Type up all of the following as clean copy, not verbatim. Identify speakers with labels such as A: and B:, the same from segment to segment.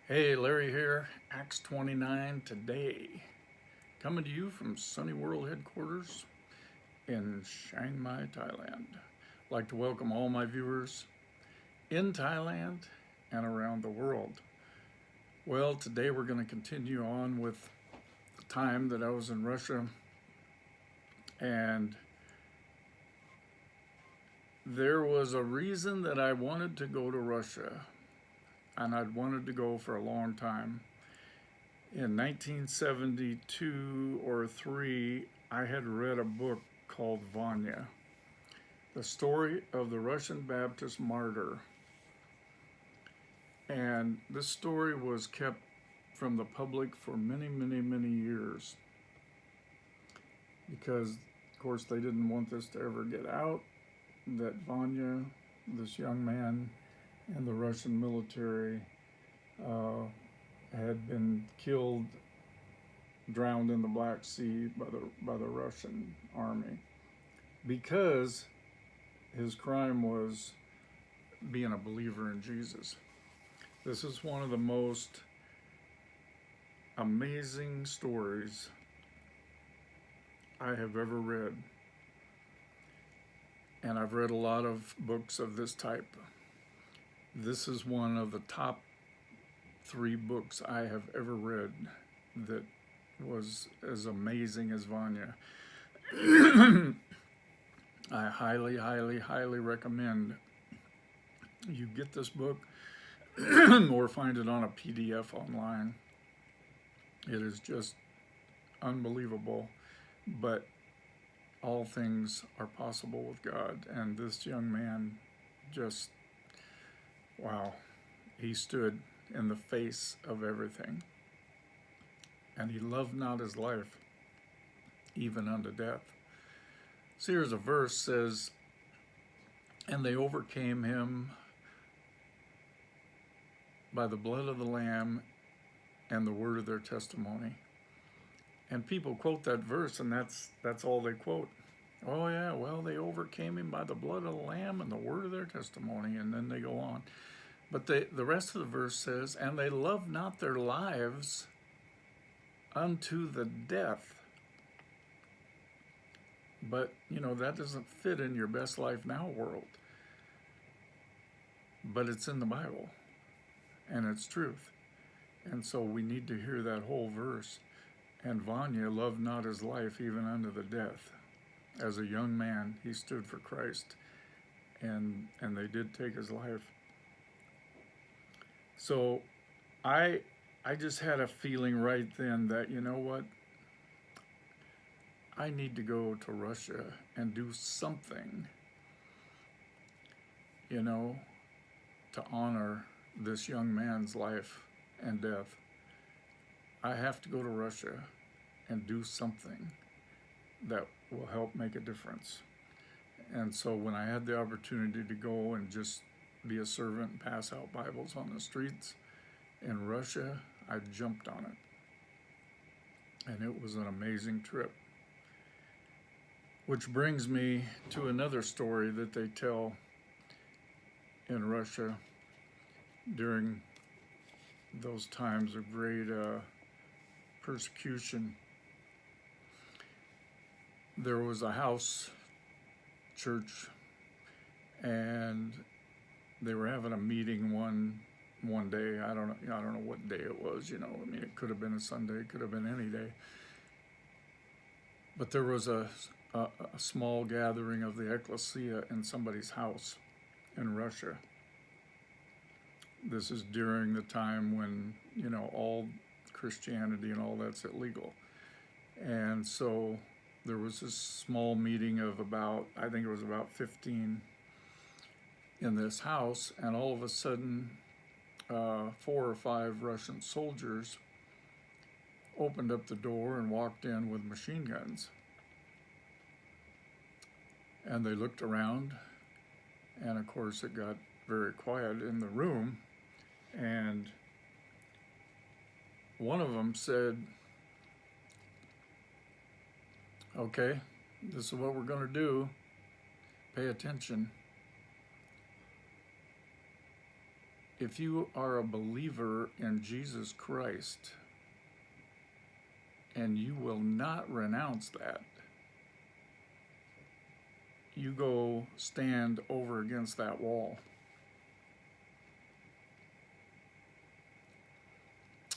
A: Hey, Larry here, Acts 29 today. Coming to you from Sunny World headquarters in Chiang Mai, Thailand. I'd like to welcome all my viewers in Thailand and around the world. Well, today we're going to continue on with the time that I was in Russia, and there was a reason that I wanted to go to Russia, and I'd wanted to go for a long time. In 1972 or 3, I had read a book called Vanya, the story of the Russian Baptist martyr. And this story was kept from the public for many, many, many years because, of course, they didn't want this to ever get out, that Vanya, this young man in the Russian military, had been killed, drowned in the Black Sea by the Russian army because his crime was being a believer in Jesus. This is one of the most amazing stories I have ever read. And I've read a lot of books of this type. This is one of the top 3 books I have ever read that was as amazing as Vanya. I highly, highly, highly recommend you get this book or find it on a PDF online. It is just unbelievable, but all things are possible with God. And this young man just, wow, he stood in the face of everything. And he loved not his life, even unto death. So here's a verse says, and they overcame him by the blood of the Lamb and the word of their testimony. And people quote that verse, and that's all they quote. Oh yeah, well, they overcame him by the blood of the Lamb and the word of their testimony, and then they go on. But the rest of the verse says, and they loved not their lives unto the death. But, that doesn't fit in your best life now world. But it's in the Bible, and it's truth. And so we need to hear that whole verse. And Vanya loved not his life even unto the death. As a young man, he stood for Christ, and they did take his life. So I just had a feeling right then that, you know what, I need to go to Russia and do something, to honor this young man's life and death. I have to go to Russia and do something that will help make a difference. And so when I had the opportunity to go and just be a servant and pass out Bibles on the streets in Russia, I jumped on it. And it was an amazing trip. Which brings me to another story that they tell in Russia during those times of great persecution. There was a house church, and they were having a meeting one day. I don't know what day it was. It could have been a Sunday, it could have been any day. But there was a small gathering of the ecclesia in somebody's house in Russia. This is during the time when, all Christianity and all that's illegal. And so there was this small meeting of about 15 in this house, and all of a sudden 4 or 5 Russian soldiers opened up the door and walked in with machine guns. And they looked around, and of course it got very quiet in the room, and one of them said, okay, this is what we're going to do. Pay attention. if you are a believer in Jesus Christ and you will not renounce that, you go stand over against that wall.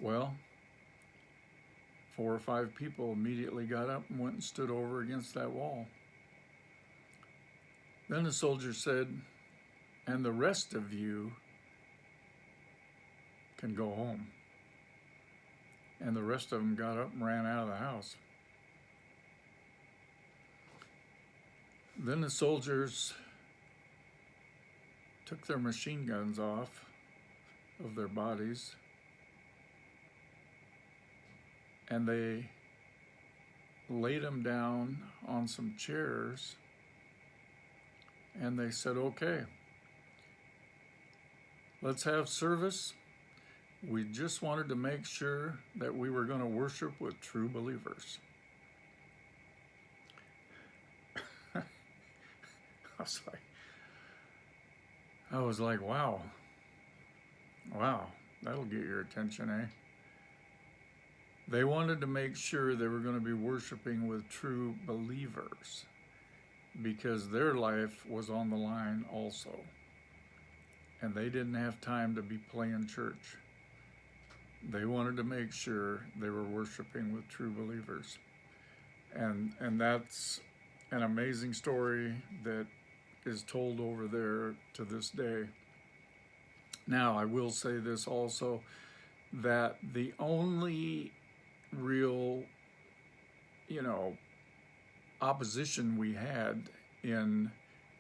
A: Well, 4 or 5 people immediately got up and went and stood over against that wall. Then the soldier said, "And the rest of you can go home." And the rest of them got up and ran out of the house. Then the soldiers took their machine guns off of their bodies, and they laid them down on some chairs, and they said, "Okay, let's have service. We just wanted to make sure that we were going to worship with true believers." I was like, wow, that'll get your attention, eh? They wanted to make sure they were going to be worshiping with true believers because their life was on the line also. And they didn't have time to be playing church. They wanted to make sure they were worshiping with true believers. And that's an amazing story that is told over there to this day. Now, I will say this also, that the only real, opposition we had in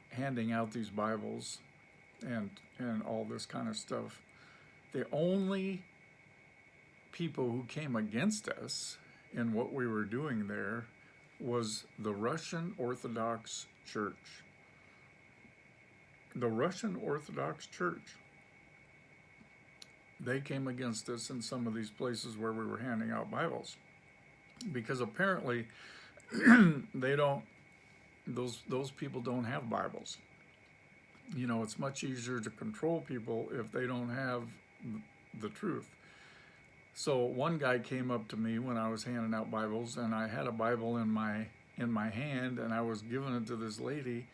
A: handing out these Bibles and all this kind of stuff, the only people who came against us in what we were doing there was the Russian Orthodox Church. The Russian Orthodox Church. They came against us in some of these places where we were handing out Bibles, because apparently those people don't have Bibles. It's much easier to control people if they don't have the truth. So one guy came up to me when I was handing out Bibles, and I had a Bible in my hand, and I was giving it to this lady,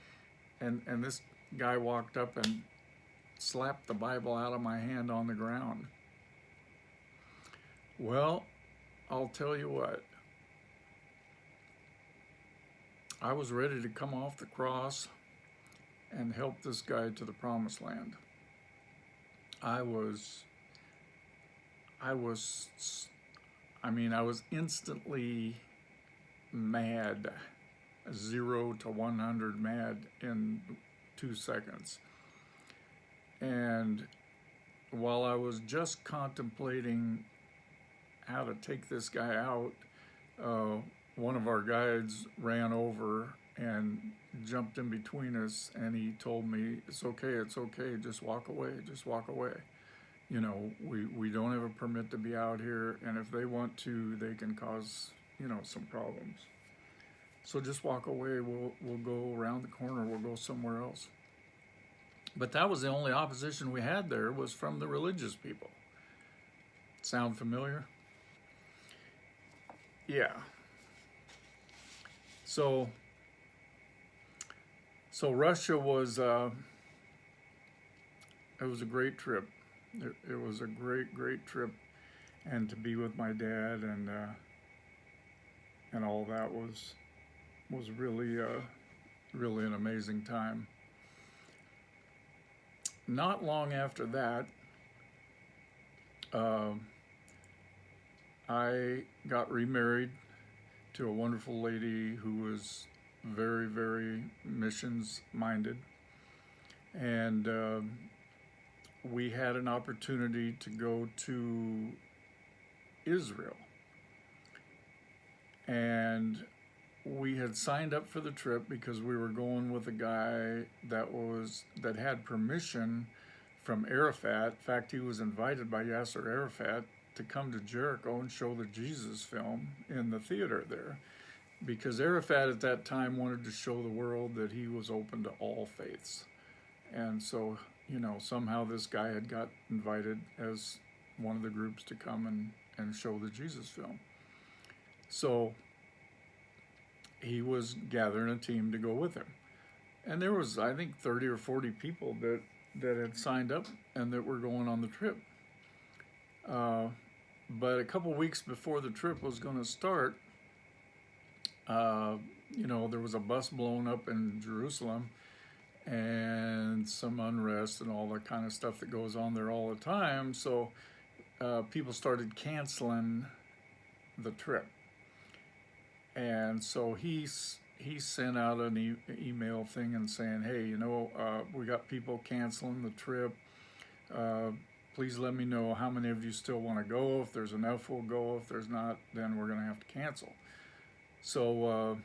A: and this guy walked up and slapped the Bible out of my hand on the ground. Well, I'll tell you what. I was ready to come off the cross and help this guy to the promised land. I was instantly mad, 0 to 100 mad in 2 seconds. And while I was just contemplating how to take this guy out, one of our guides ran over and jumped in between us, and he told me, it's okay, just walk away. We don't have a permit to be out here, and if they want to, they can cause, some problems. So just walk away, we'll go around the corner, we'll go somewhere else. But that was the only opposition we had there, was from the religious people. Sound familiar? Yeah. So Russia was, it was a great trip. It was a great trip, and to be with my dad and all that was really an amazing time. Not long after that, I got remarried to a wonderful lady who was very, very missions minded, and we had an opportunity to go to Israel, and we had signed up for the trip because we were going with a guy that had permission from Arafat. In fact, he was invited by Yasser Arafat to come to Jericho and show the Jesus film in the theater there, because Arafat at that time wanted to show the world that he was open to all faiths. And so somehow this guy had got invited as one of the groups to come and show the Jesus film. So he was gathering a team to go with him. And there was, I think, 30 or 40 people that had signed up and that were going on the trip. But a couple weeks before the trip was going to start, there was a bus blown up in Jerusalem and some unrest and all that kind of stuff that goes on there all the time. So people started canceling the trip. And so he sent out an email thing and saying, hey, we got people canceling the trip. Please let me know how many of you still want to go. If there's enough, we'll go. If there's not, then we're going to have to cancel. So,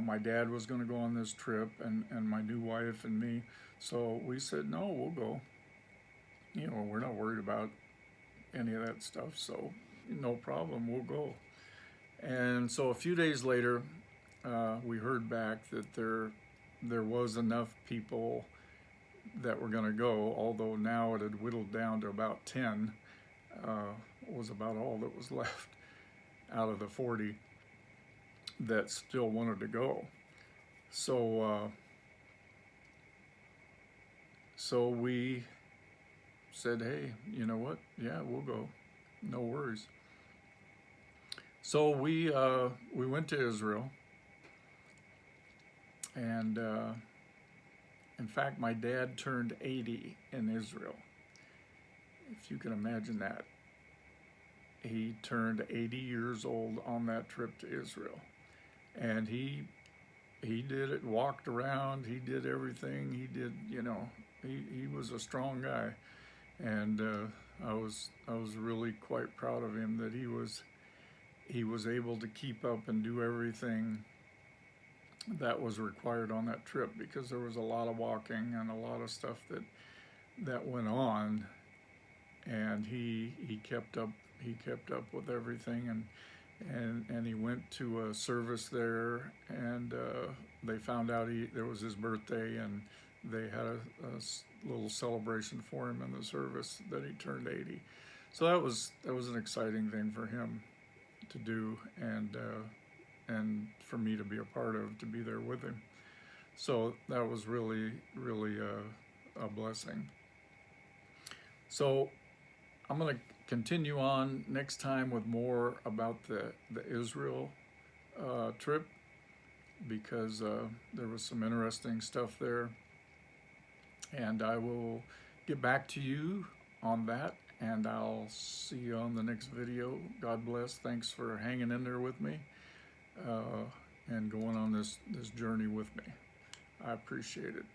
A: my dad was going to go on this trip and my new wife and me. So we said, no, we'll go. We're not worried about any of that stuff. So no problem, we'll go. And so a few days later, we heard back that there was enough people that were going to go, although now it had whittled down to about 10, was about all that was left out of the 40 that still wanted to go. So we said, hey, you know what? Yeah, we'll go. No worries. So we went to Israel, and in fact, my dad turned 80 in Israel. If you can imagine that. He turned 80 years old on that trip to Israel. And he did it, walked around, he did everything, he did, he was a strong guy. And I was really quite proud of him that he was able to keep up and do everything that was required on that trip, because there was a lot of walking and a lot of stuff that went on, and he kept up with everything, and he went to a service there, and they found out there was his birthday, and they had a little celebration for him in the service that he turned 80. So that was an exciting thing for him to do, and for me to be a part of, to be there with him. So that was really, really a blessing. So I'm going to continue on next time with more about the Israel trip, because there was some interesting stuff there. And I will get back to you on that, and I'll see you on the next video. God bless. Thanks for hanging in there with me and going on this journey with me. I appreciate it.